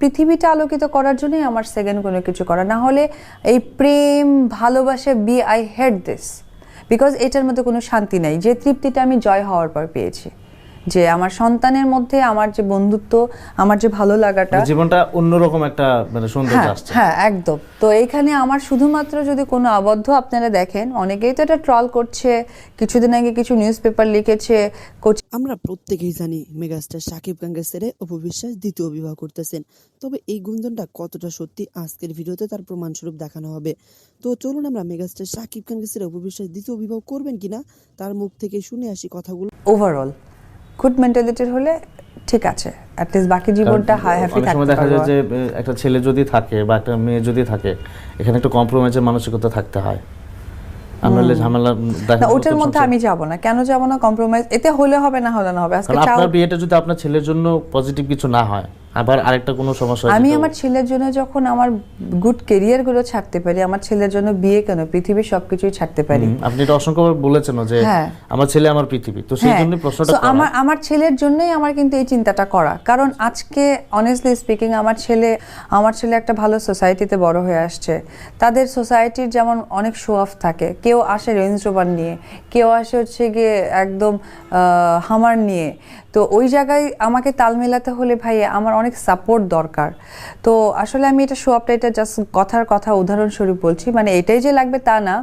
পৃথিবীটা আলোকিত করার জন্যই আমার সেকেন্ড কোনো কিছু করা, না হলে এই প্রেম ভালোবাসা আই হেট দিস, বিকজ এটার মধ্যে কোনো শান্তি নাই। যে তৃপ্তিটা আমি জয় হওয়ার পর পেয়েছি, যে আমার সন্তানের মধ্যে আমার যে বন্ধুত্ব, আমার যে ভালো লাগাটা, জীবনটা অন্যরকম একটা সৌন্দর্য আসছে। হ্যাঁ একদম। তো এইখানে আমার শুধুমাত্র যদি কোনো আবদ্ধ আপনারা দেখেন, অনেকেই তো এটা ট্রল করছে, কিছুদিন আগে কিছু নিউজ পেপার লিখেছে। আমরা প্রত্যেকেই জানি মেগাস্টার শাকিব খানকে ছেড়ে অপু বিশ্বাস দ্বিতীয় বিবাহ করতেছেন, তবে এই গুঞ্জনটা কতটা সত্যি আজকের ভিডিওতে তার প্রমাণস্বরূপ দেখানো হবে। তো চলুন আমরা মেগাস্টার শাকিব খানকে ছেড়ে অপু বিশ্বাস দ্বিতীয় বিবাহ করবেন কিনা তার মুখ থেকে শুনে আসি কথাগুলো। ওভারঅল গুড মেন্টালিটির হলে ঠিক আছে, অ্যাটলিস্ট বাকি জীবনটা হ্যাপি থাকতে দেখা যায় যে একটা ছেলে যদি থাকে বা একটা মেয়ে যদি থাকে, এখানে একটা কম্প্রোমাইজের মানসিকতা থাকতে হয়। আমরা ঝামেলা দেখা ওটার মধ্যে আমি যাব না, কেন যাব না? কম্প্রোমাইজ এতে হলে হবে, না হলে না হবে। আজকে আপনার বিয়েটা যদি আপনার ছেলের জন্য পজিটিভ কিছু না হয়, আবার আরেকটা কোনো সমস্যা, আমি আমার ছেলের জন্য যখন আমার গুড ক্যারিয়ার গুলো ছাড়তে পারি, আমার ছেলের জন্য বিয়ে কেন, পৃথিবীর সবকিছুই ছাড়তে পারি। আপনি এটা অসংখ্যবার বলেছেন যে আমার ছেলে আমার পৃথিবী, তো সেই জন্য প্রশ্নটা আমার ছেলের জন্যই আমার কিন্তু এই চিন্তাটা করা। কারণ আজকে অনেস্টলি স্পিকিং আমার ছেলে একটা ভালো সোসাইটিতে বড় হয়ে আসছে। তাদের সোসাইটির যেমন অনেক শো অফ থাকে, কেউ আসে রেঞ্জ রোভার নিয়ে, কেউ আসে হচ্ছে গিয়ে একদম হামার নিয়ে। তো ওই জায়গায় আমাকে তাল মেলাতে হলে ভাই আমার অনেক সাপোর্ট দরকার। তো আসলে আমি এটা শো আপটা, এটা জাস্ট কথার কথা উদাহরণস্বরূপ বলছি, মানে এটাই যে লাগবে তা না।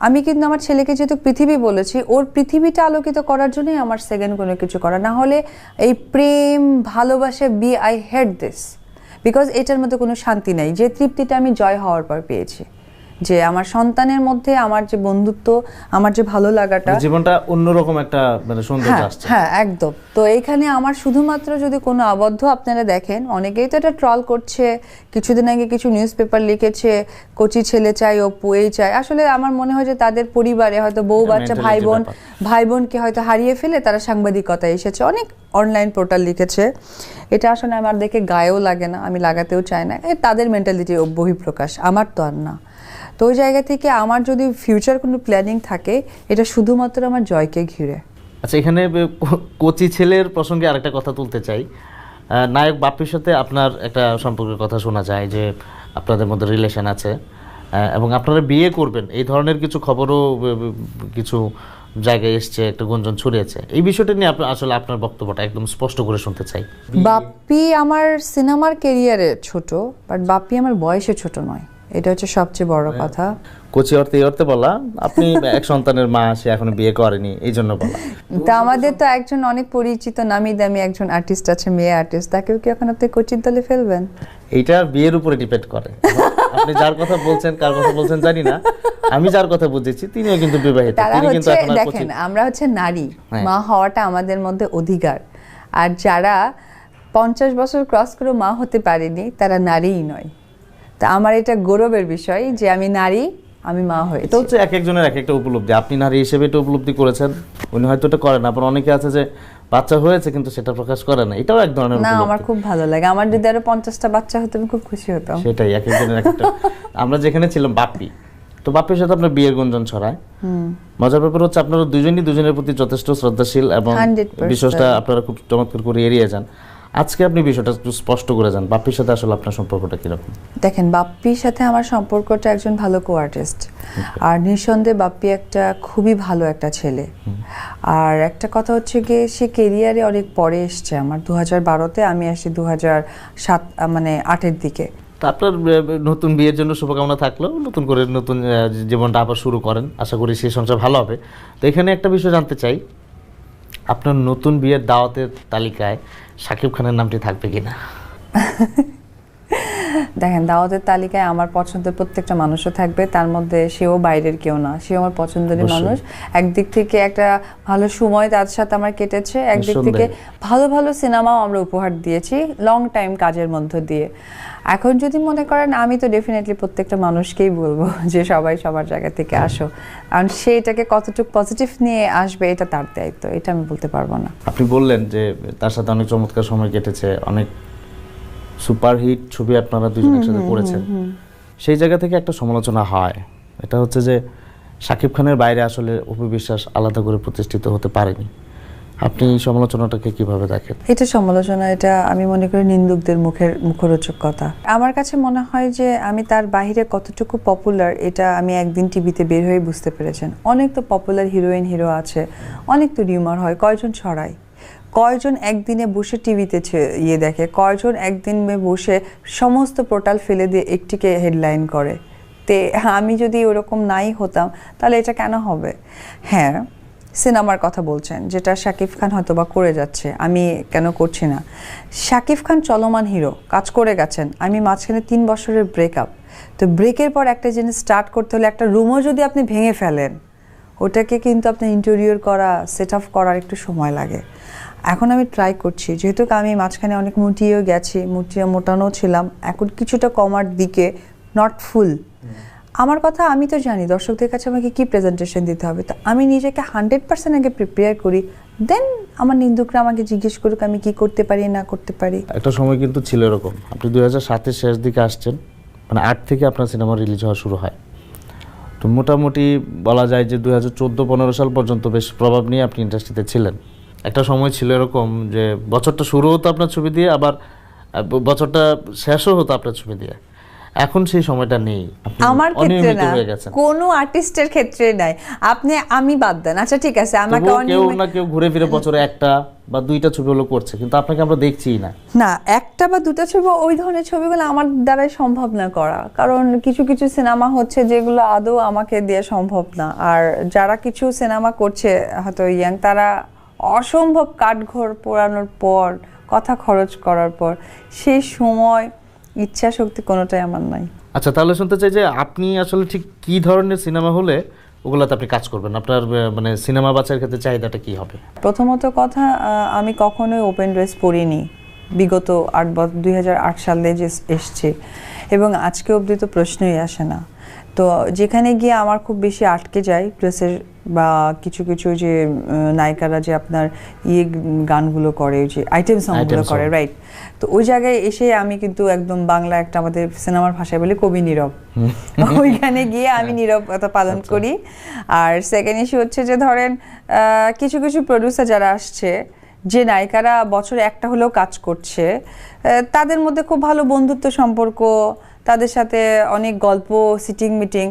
আমি কিন্তু আমার ছেলেকে যেহেতু পৃথিবী বলেছি, ওর পৃথিবীটা আলোকিত করার জন্যই আমার সেকেন্ড কোনো কিছু করা, না হলে এই প্রেম ভালোবাসা আই হেট দিস, বিকজ এটার মধ্যে কোনো শান্তি নাই। যে তৃপ্তিটা আমি জয় হওয়ার পর পেয়েছি, যে আমার সন্তানের মধ্যে আমার যে বন্ধুত্ব, আমার যে ভালো লাগাটা, জীবনটা অন্যরকম একটা সৌন্দর্য আসছে। হ্যাঁ একদম। তো এইখানে আমার শুধুমাত্র যদি কোনো আবদ্ধ আপনারা দেখেন, অনেকেই তো এটা ট্রল করছে, কিছুদিন আগে কিছু নিউজ পেপার লিখেছে, কচি ছেলে চাই, অপু এই চাই। আসলে আমার মনে হয় যে তাদের পরিবারে হয়তো বউ বাচ্চা ভাই বোনকে হয়তো হারিয়ে ফেলে তারা সাংবাদিকতায় এসেছে, অনেক অনলাইন পোর্টাল লিখেছে। এটা আসলে আমার দেখে গায়েও লাগে না, আমি লাগাতেও চাই না। তাদের মেন্টালিটির বহিঃপ্রকাশ, আমার তো আর না। তো ওই জায়গা থেকে আমার যদি ফিউচার কোনো প্ল্যানিং থাকে, এটা শুধুমাত্র আমার জয়কে ঘিরে। আচ্ছা, এখানে কোচি ছেলের প্রসঙ্গে আরেকটা কথা তুলতে চাই। নায়ক বাপ্পির সাথে আপনার একটা সম্পর্কের কথা শোনা যায় যে আপনাদের মধ্যে রিলেশন আছে এবং আপনারা বিয়ে করবেন, এই ধরনের কিছু খবরও কিছু জায়গায় এসছে, একটা গুঞ্জন ছড়িয়েছে। এই বিষয়টা নিয়ে আসলে আপনার বক্তব্যটা একদম স্পষ্ট করে শুনতে চাই। বাপ্পি আমার সিনেমার ক্যারিয়ারে ছোট, বাট বাপ্পি আমার বয়সে ছোট নয়, এটা হচ্ছে সবচেয়ে বড় কথা। কোচি অর্থে এই অর্থে বলা, আপনি এক সন্তানের মা, সে এখনো বিয়ে করেনি, এই জন্য বলা। তা আমাদের তো একজন অনেক পরিচিত নামি দামি একজন আর্টিস্ট আছে, মেয়ে আর্টিস্ট, তাকেও কি এখন আপনি কোচির দলে ফেলবেন? এইটা বিয়ের উপরে ডিপেন্ড করে। আপনি যার কথা বলছেন, কার কথা বলছেন জানি না, আমি যার কথা বুঝেছি তিনিও কিন্তু বিবাহিত। তিনি কিন্তু দেখেন, আমরা হচ্ছে নারী, মা হওয়াটা আমাদের মধ্যে অধিকার। আর যারা 50 বছর ক্রস করে মা হতে পারেনি তারা নারীই নয়। তা আমার এটা গৌরবের বিষয় যে আমি নারী, আমি মা হয়েছি। এটা হচ্ছে এক একজনের এক একটা উপলব্ধি। আপনি নারী হিসেবে এটা উপলব্ধি করেছেন, উনি হয়তো এটা করেন। আবার অনেকে আছে যে বাচ্চা হয়েছে কিন্তু সেটা প্রকাশ করে না, এটাও এক ধরনের না। আমার খুব ভালো লাগে, আমার যদি আরো 50টা বাচ্চা হতো আমি খুব খুশি হতাম। সেটাই, এক একজনের এক একটা। আমরা যেখানে ছিলাম বাপ্পি, তো বাপ্পির সাথে আপনার বিয়ের গুঞ্জন ছড়ায়। মজার ব্যাপার হচ্ছে আপনারা দুজনের প্রতি যথেষ্ট শ্রদ্ধাশীল এবং বিষয়টা আপনারা খুব চমৎকার করে এড়িয়ে যান। আজকে আপনি বিষয়টা একটু স্পষ্ট করে যান, বাপ্পির সাথে আসলে আপনার সম্পর্কটা কিরকম? দেখেন, বাপ্পির সাথে আমার সম্পর্কটা একজন ভালো কো আর্টিস্ট, আর নিঃসন্দেহে বাপ্পি একটা খুবই ভালো একটা ছেলে। আর একটা কথা হচ্ছে গিয়ে সে কেরিয়ারে অনেক পরে এসছে। আমার 2012-তে, আমি আসি 2007 মানে 8-এর দিকে। তো আপনার নতুন বিয়ের জন্য শুভকামনা থাকলো, নতুন করে নতুন জীবনটা আবার শুরু করেন, আশা করি সেই সংসার ভালো হবে। তো এখানে একটা বিষয় জানতে চাই, আপনার নতুন বিয়ের দাওয়াতের তালিকায় শাকিব খানের নামটি থাকবে কিনা? দেখেন, দাওয়াতের তালিকায় আমার পছন্দের প্রত্যেকটা মানুষও থাকবে, তার মধ্যে সেও বাইরের কেউ না, সেও আমার পছন্দেরই মানুষ। একদিক থেকে একটা ভালো সময় তার সাথে আমার কেটেছে, একদিক থেকে ভালো ভালো সিনেমাও আমরা উপহার দিয়েছি লং টাইম কাজের মধ্য দিয়ে। এখন যদি মনে করেন, আমি তো ডেফিনেটলি প্রত্যেকটা মানুষকেই বলবো যে সবাই সবার জায়গা থেকে আসো, কারণ সে এটাকে কতটুকু পজিটিভ নিয়ে আসবে এটা তার দায়িত্ব, এটা আমি বলতে পারবো না। আপনি বললেন যে তার সাথে অনেক চমৎকার সময় কেটেছে, অনেক সুপারহিট ছবি আপনারা দুজন একসাথে করেছেন। সেই জায়গা থেকে একটা সমালোচনা হয়, এটা হচ্ছে যে শাকিব খানের বাইরে আসলে অপু বিশ্বাস আলাদা করে প্রতিষ্ঠিত হতে পারেনি। আপনি এই সমালোচনাটাকে কিভাবে দেখেন? এটা সমালোচনা, এটা আমি মনে করি নিন্দুকদের মুখরোচক কথা। আমার কাছে মনে হয় যে আমি তার বাইরে কতটুকু পপুলার এটা আমি একদিন টিভিতে বের হয়ে বুঝতে পেরেছেন। অনেক তো পপুলার হিরোইন হিরো আছে, অনেক তো রিউমার হয়, কয়জন ছড়ায়, কয়জন একদিনে বসে টিভিতে দেখে, কয়জন একদিনে বসে সমস্ত পোর্টাল ফেলে দিয়ে একটিকে হেডলাইন করে। তে আমি যদি ওরকম নাই হতাম তাহলে এটা কেন হবে? হ্যাঁ, সিনেমার কথা বলছেন, যেটা শাকিব খান হয়তো বা করে যাচ্ছে, আমি কেন করছি না। শাকিব খান চলমান হিরো, কাজ করে গেছেন। আমি মাঝখানে 3 বছরের ব্রেকআপ, তো ব্রেকের পর একটা জিনিস স্টার্ট করতে হলে একটা রুমও যদি আপনি ভেঙে ফেলেন, ওটাকে কিন্তু আপনি ইন্টেরিয়র করা, সেট আপ করার একটু সময় লাগে। এখন আমি ট্রাই করছি, যেহেতু আমি মাঝখানে অনেক মুটিয়েও গেছি, মোটানো ছিলাম, এখন কিছুটা কমার দিকে, নট ফুল। আমার কথা আমি তো জানি দর্শকদের কাছে আমাকে কি প্রেজেন্টেশন দিতে হবে, তো আমি নিজেকে 100% আগে প্রিপেয়ার করি, দেন আমার নিন্দুকরা আমাকে জিজ্ঞেস করুক আমি কি করতে পারি না করতে পারি। একটা সময় কিন্তু ছিল এরকম, আপনি 2007-এর শেষ দিকে আসছেন, মানে 8 থেকে আপনার সিনেমা রিলিজ হওয়া শুরু হয়। তো মোটামুটি বলা যায় যে 2014-15 সাল পর্যন্ত বেশ প্রভাব নিয়ে আপনি ইন্ডাস্ট্রিতে ছিলেন। একটা সময় ছিল এরকম যে বছরটা শুরু হতো আপনার ছবি দিয়ে, আবার বছরটা শেষও হতো আপনার ছবি দিয়ে। এখন সেই সময়টা নেই, আমার ক্ষেত্রে না, হয়ে গেছেন। কোনো আর্টিস্টের ক্ষেত্রে নাই। আপনি আমি বাদ দেন, আচ্ছা ঠিক আছে, আমাকে কেউ না কেউ ঘুরে ফিরে বছরে 1টা বা 2টা ছবি হলো করছে, কিন্তু আপনাকে আমরা দেখছিই না। না, 1টা বা 2টা ছবি, ওই ধরনের ছবিগুলো আমার দ্বারাই সম্ভব না করা, কারণ কিছু কিছু সিনেমা হচ্ছে যেগুলো আদৌ আমাকে দিয়ে সম্ভব না। আর যারা কিছু সিনেমা করছে হয়তো ইয়াং, তারা অসম্ভব কাঠঘর পোড়ানোর পর, কথা খরচ করার পর, সেই সময় ইচ্ছা শক্তি কোনোটাই আমার নাই। আচ্ছা, তাহলে শুনতে চাই যে আপনি আসলে ঠিক কি ধরনের সিনেমা হলে ওগুলাতে আপনি কাজ করবেন? আপনার মানে সিনেমা বাছাইয়ের ক্ষেত্রে চাহিদাটা কি হবে? প্রথমত কথা, আমি কখনোই ওপেন ড্রেস পরিনি বিগত 2008 সালে যে এসছে, এবং আজকে অবধি তো প্রশ্নই আসে না। তো যেখানে গিয়ে আমার খুব বেশি আটকে যায় ড্রেসের, বা কিছু কিছু যে নায়িকারা যে আপনার গানগুলো করে, যে আইটেম সংগুলো করে, রাইট, তো ওই জায়গায় এসে আমি কিন্তু একদম বাংলা একটা, আমাদের সিনেমার ভাষায় বলে কবি নীরব, ওইখানে গিয়ে আমি নীরবতা পালন করি। আর সেকেন্ড ইস্যু হচ্ছে যে ধরেন কিছু কিছু প্রডিউসার যারা আসছে, যে নায়িকারা বছরে একটা হলেও কাজ করছে, তাদের মধ্যে খুব ভালো বন্ধুত্ব সম্পর্ক, তাদের সাথে অনেক গল্প, সিটিং মিটিং।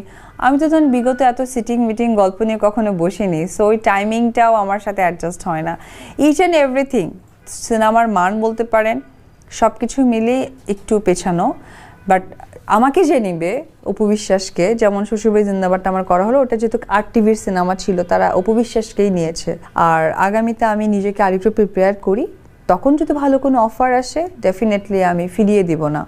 আমি তো ধরুন বিগত এত সিটিং মিটিং গল্প নিয়ে কখনো বসিনি, সো ওই টাইমিংটাও আমার সাথে অ্যাডজাস্ট হয় না। ইচ অ্যান্ড এভরিথিং, সিনেমার মান বলতে পারেন, সব কিছু মিলেই একটু পেছানো। বাট আমাকে যে নিবে, অপু বিশ্বাসকে, যেমন শ্বশুরবাড়ি জিন্দাবাদটা আমার করা হলো, ওটা যেহেতু RTV সিনেমা ছিল, তারা অপু বিশ্বাসকেই নিয়েছে। আর আগামীতে আমি নিজেকে আরেকটু প্রিপেয়ার করি, তখন যদি ভালো কোনো অফার আসে ডেফিনেটলি আমি ফিরিয়ে দিব না।